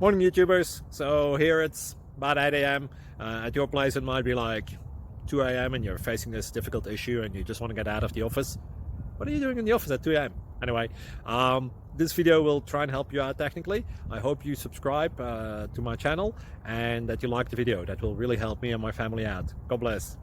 Morning, YouTubers. So here it's about 8 a.m. At your place it might be like 2 a.m. and you're facing this difficult issue and you just want to get out of the office. What are you doing in the office at 2 a.m.? Anyway, this video will try and help you out technically. I hope you subscribe to my channel and that you like the video. That will really help me and my family out. God bless.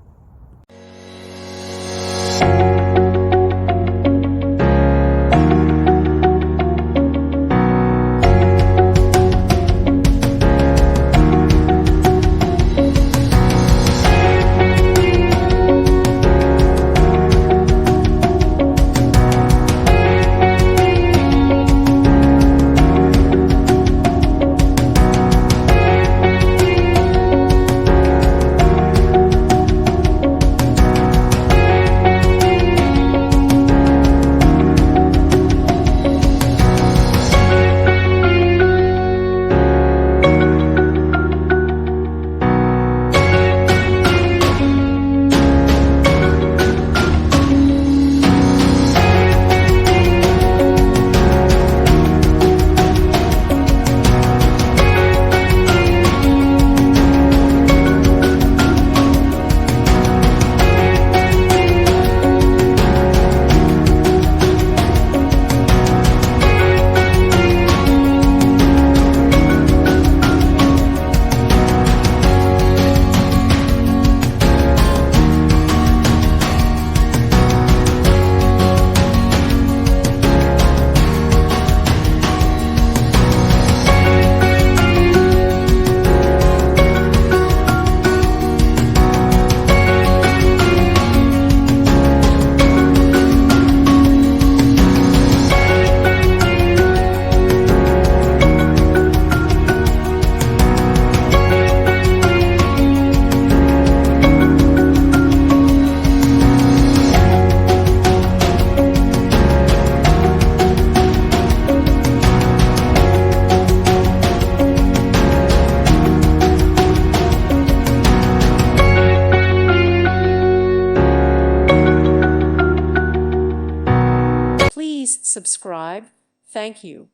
Please subscribe. Thank you.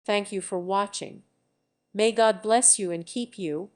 Thank you for watching. May God bless you and keep you.